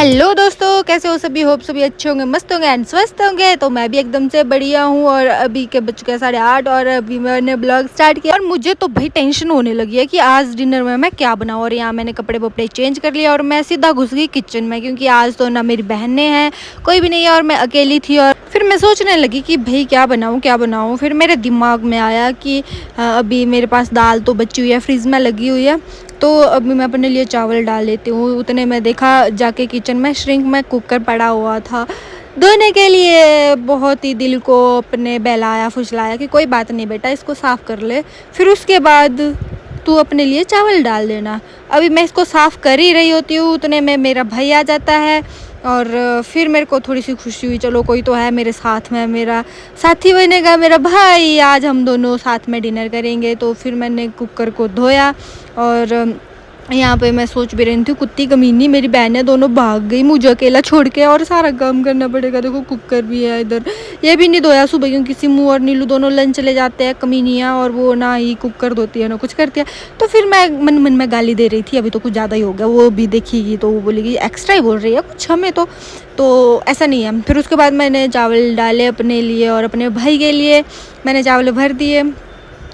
Hello दोस्तों, कैसे हो सभी। होप सभी अच्छे होंगे, मस्त होंगे एंड स्वस्थ होंगे। तो मैं भी एकदम से बढ़िया हूँ। और अभी के बज गए 8:30 और अभी मैंने ब्लॉग स्टार्ट किया। और मुझे तो भाई टेंशन होने लगी है कि आज डिनर में मैं क्या बनाऊँ। और यहाँ मैंने कपड़े वपड़े चेंज कर लिया और मैं सीधा घुस गई किचन में, क्योंकि आज तो ना मेरी बहनें हैं, कोई भी नहीं है और मैं अकेली थी। और फिर मैं सोचने लगी कि भाई क्या बनाऊँ क्या बनाऊँ। फिर मेरे दिमाग में आया कि अभी मेरे पास दाल तो बची हुई है, फ्रिज में लगी हुई है, तो अभी मैं अपने लिए चावल डाल लेती हूँ। उतने में देखा जाके किचन में श्रिंक में कुकर पड़ा हुआ था धोने के लिए। बहुत ही दिल को अपने बहलाया फुसलाया कि कोई बात नहीं बेटा, इसको साफ़ कर ले, फिर उसके बाद तू अपने लिए चावल डाल देना। अभी मैं इसको साफ़ कर ही रही होती हूँ, उतने में मेरा भाई आ जाता है। और फिर मेरे को थोड़ी सी खुशी हुई, चलो कोई तो है मेरे साथ में, मेरा साथी बनेगा मेरा भाई, आज हम दोनों साथ में डिनर करेंगे। तो फिर मैंने कुकर को धोया और यहाँ पे मैं सोच भी रही थी, कुत्ती कमीनी मेरी बहनें दोनों भाग गई मुझे अकेला छोड़ के, और सारा काम करना पड़ेगा। देखो कुकर भी है इधर, ये भी नहीं धोया सुबह, क्योंकि सिमू और नीलू दोनों लंच चले जाते हैं कमीनियाँ, और वो ना ही कुकर धोती है ना कुछ करती है। तो फिर मैं मन मन में गाली दे रही थी, अभी तो कुछ ज़्यादा ही हो गया, वो भी देखेगी तो वो बोलेगी एक्स्ट्रा ही बोल रही है कुछ हमें तो ऐसा नहीं है। फिर उसके बाद मैंने चावल डाले अपने लिए और अपने भाई के लिए, मैंने चावल भर दिए।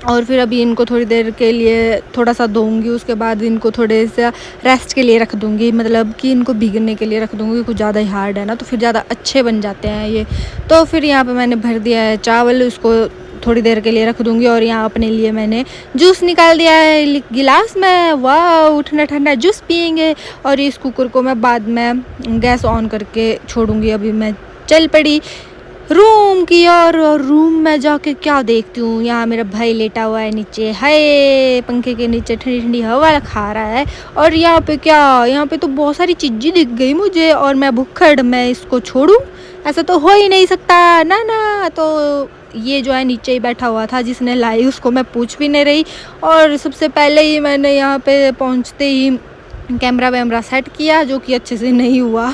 और फिर अभी इनको थोड़ी देर के लिए थोड़ा सा धोऊंगी, उसके बाद इनको थोड़े से रेस्ट के लिए रख दूंगी, मतलब कि इनको भीगने के लिए रख दूंगी। कुछ ज़्यादा ही हार्ड है ना, तो फिर ज़्यादा अच्छे बन जाते हैं ये। तो फिर यहाँ पे मैंने भर दिया है चावल, उसको थोड़ी देर के लिए रख दूंगी। और यहाँ अपने लिए मैंने जूस निकाल दिया है गिलास में, वाह ठंडा ठंडा जूस पियेंगे। और इस कुकर को मैं बाद में गैस ऑन करके छोड़ूंगी। अभी मैं चल पड़ी रूम की और रूम में जाके क्या देखती हूँ, यहाँ मेरा भाई लेटा हुआ है नीचे, हाय पंखे के नीचे ठंडी ठंडी हवा खा रहा है। और यहाँ पे क्या, यहाँ पे तो बहुत सारी चीज़ें दिख गई मुझे, और मैं भुक्खड़, मैं इसको छोड़ूं, ऐसा तो हो ही नहीं सकता ना ना। तो ये जो है नीचे ही बैठा हुआ था, जिसने लाई उसको मैं पूछ भी नहीं रही। और सबसे पहले ही मैंने यहाँ पे पहुँचते ही कैमरा वैमरा सेट किया, जो कि अच्छे से नहीं हुआ,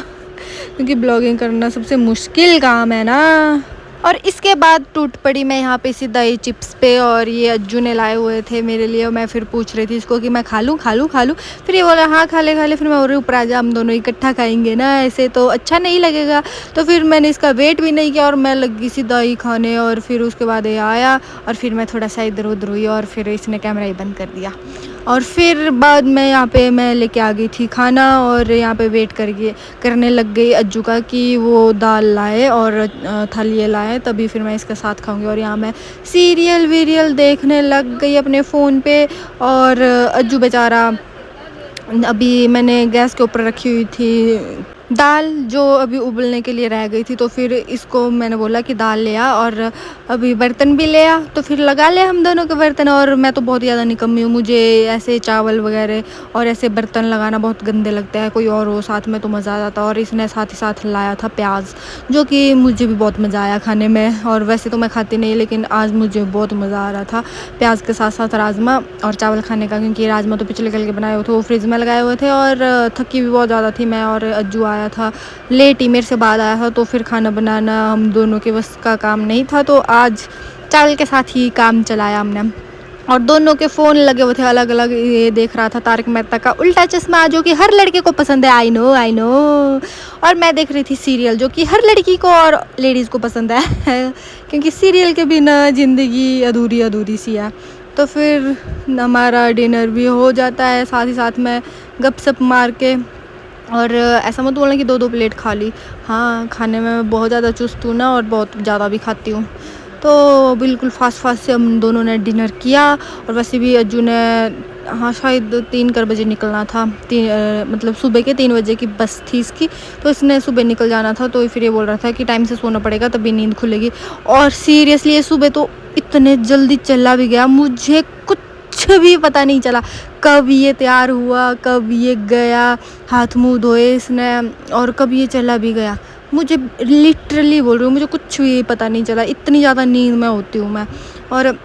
क्योंकि ब्लॉगिंग करना सबसे मुश्किल काम है ना। और इसके बाद टूट पड़ी मैं यहाँ पे सीधा ही चिप्स पे, और ये अज्जू ने लाए हुए थे मेरे लिए। मैं फिर पूछ रही थी इसको कि मैं खा लूँ खा लूँ खा लूँ, फिर ये बोला हाँ खा ले। फिर मैं और ऊपर आ जा, हम दोनों इकट्ठा खाएंगे ना, ऐसे तो अच्छा नहीं लगेगा। तो फिर मैंने इसका वेट भी नहीं किया और मैं लगी सीधा ही खाने। और फिर उसके बाद ये आया और फिर मैं थोड़ा सा इधर उधर हुई और फिर इसने कैमरा ही बंद कर दिया। और फिर बाद में यहाँ पे मैं लेके आ गई थी खाना, और यहाँ पे वेट करने लग गई अज्जू का कि वो दाल लाए और थाली लाए, तभी फिर मैं इसके साथ खाऊंगी। और यहाँ मैं सीरियल वीरियल देखने लग गई अपने फ़ोन पे। और अज्जू बेचारा, अभी मैंने गैस के ऊपर रखी हुई थी दाल जो अभी उबलने के लिए रह गई थी, तो फिर इसको मैंने बोला कि दाल ले आ और अभी बर्तन भी ले आ, तो फिर लगा ले हम दोनों के बर्तन। और मैं तो बहुत ज़्यादा निकम्मी हूँ, मुझे ऐसे चावल वगैरह और ऐसे बर्तन लगाना बहुत गंदे लगते हैं, कोई और हो साथ में तो मज़ा आ जाता। और इसने साथ ही साथ लाया था प्याज, जो कि मुझे भी बहुत मज़ा आया खाने में। और वैसे तो मैं खाती नहीं, लेकिन आज मुझे बहुत मज़ा आ रहा था प्याज के साथ साथ राजमा और चावल खाने का, क्योंकि राजमा तो पिछले कल के बनाए हुए थे, वो फ्रिज में लगाए हुए थे। और थकी भी बहुत ज़्यादा थी मैं, और अज्जू आया था लेट ही, मेरे से बाद आया था, तो फिर खाना बनाना हम दोनों के बस का काम नहीं था। तो आज चावल के साथ ही काम चलाया हमने। और दोनों के फ़ोन लगे हुए थे अलग अलग। ये देख रहा था तारक मेहता का उल्टा चश्मा, जो कि हर लड़के को पसंद है, आई नो आई नो। और मैं देख रही थी सीरियल, जो कि हर लड़की को और लेडीज़ को पसंद है क्योंकि सीरियल के बिना ज़िंदगी अधूरी अधूरी सी है। तो फिर हमारा डिनर भी हो जाता है, साथ ही साथ में गपशप मार के। और ऐसा मत बोलना कि 2-2 प्लेट खा ली, हाँ खाने में मैं बहुत ज़्यादा चुस्त हूँ ना, और बहुत ज़्यादा भी खाती हूँ। तो बिल्कुल फास्ट से हम दोनों ने डिनर किया। और वैसे भी अज्जू ने, हाँ शायद 3 बजे निकलना था, मतलब सुबह के 3 बजे की बस थी इसकी, तो इसने सुबह निकल जाना था। तो फिर ये बोल रहा था कि टाइम से सोना पड़ेगा तभी नींद खुलेगी। और सीरियसली ये सुबह तो इतने जल्दी चला भी गया, मुझे कुछ भी पता नहीं चला कब ये तैयार हुआ, कब ये गया, हाथ मुंह धोए इसने, और कब ये चला भी गया। मुझे लिटरली बोल रही हूँ, मुझे कुछ भी पता नहीं चला, इतनी ज़्यादा नींद में होती हूँ मैं। और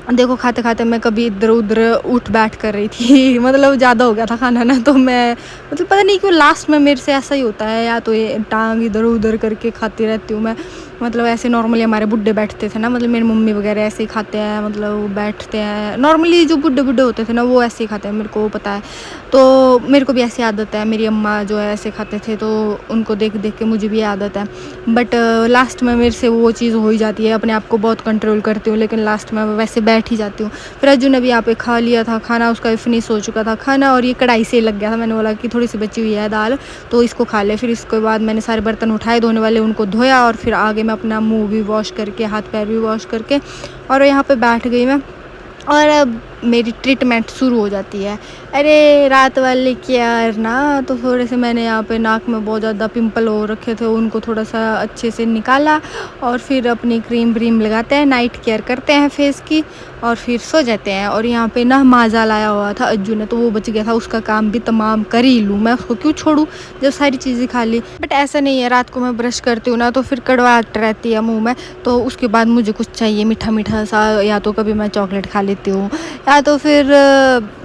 देखो खाते खाते मैं कभी इधर उधर उठ बैठ कर रही थी मतलब ज़्यादा हो गया था खाना ना, तो मैं मतलब पता नहीं क्यों लास्ट में मेरे से ऐसा ही होता है, या तो ये टांग इधर उधर करके खाती रहती हूँ मैं। मतलब ऐसे नॉर्मली हमारे बुड्ढे बैठते थे ना, मतलब मेरी मम्मी वगैरह ऐसे ही खाते हैं, मतलब वो बैठते हैं नॉर्मली, जो बुड्ढे बुड्ढे होते थे ना वो ऐसे ही खाते हैं, मेरे को पता है। तो मेरे को भी ऐसी आदत है, मेरी अम्मा जो है ऐसे खाते थे, तो उनको देख देख के मुझे भी आदत है। बट लास्ट में मेरे से वो चीज़ हो ही जाती है, अपने आप को बहुत कंट्रोल करती हूँ, लेकिन लास्ट में वैसे बैठ ही जाती हूँ। फिर अर्जुन ने भी यहाँ पे खा लिया था खाना, उसका भी फिनिश हो चुका था खाना, और ये कढ़ाई से लग गया था। मैंने बोला कि थोड़ी सी बची हुई है दाल, तो इसको खा ले। फिर इसके बाद मैंने सारे बर्तन उठाए धोने वाले, उनको धोया, और फिर आगे मैं अपना मुंह भी वॉश करके, हाथ पैर भी वॉश करके, और यहाँ पे बैठ गई मैं। और अब मेरी ट्रीटमेंट शुरू हो जाती है। अरे रात वाले केयर ना, तो थोड़े से मैंने यहाँ पे नाक में बहुत ज़्यादा पिंपल हो रखे थे, उनको थोड़ा सा अच्छे से निकाला, और फिर अपनी क्रीम व्रीम लगाते हैं, नाइट केयर करते हैं फेस की, और फिर सो जाते हैं। और यहाँ पे ना माज़ा लाया हुआ था अज्जू ने, तो वो बच गया था, उसका काम भी तमाम कर ही लूँ, मैं उसको क्यों छोड़ूँ जब सारी चीज़ें खा ली। बट ऐसा नहीं है, रात को मैं ब्रश करती हूँ ना तो फिर कड़वाहट रहती है मुँह में, तो उसके बाद मुझे कुछ चाहिए मीठा मीठा सा, या तो कभी मैं चॉकलेट खा लेती हूँ, या तो फिर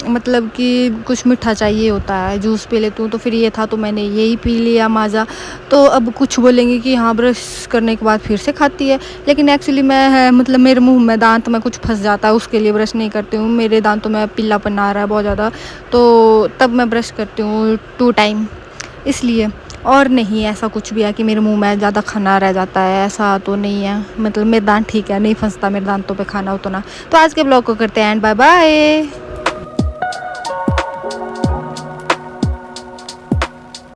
मतलब कि कुछ मीठा चाहिए होता है, जूस पी लेती हूँ। तो फिर ये था, तो मैंने यही पी लिया माज़ा। तो अब कुछ बोलेंगे कि हाँ ब्रश करने के बाद फिर से खाती है, लेकिन एक्चुअली मैं मतलब मेरे मुंह में दांत में कुछ फंस जाता है, उसके लिए ब्रश नहीं करती हूँ। मेरे दांतों में पीलापन आ रहा है बहुत ज़्यादा, तो तब मैं ब्रश करती हूँ 2 टाइम, इसलिए। और नहीं ऐसा कुछ भी है कि मेरे मुंह में ज़्यादा खाना रह जाता है, ऐसा तो नहीं है। मतलब मेरे दांत ठीक है, नहीं फंसता मेरे दांतों पे खाना उतना। तो आज के ब्लॉग को करते हैं एंड बाय बाय।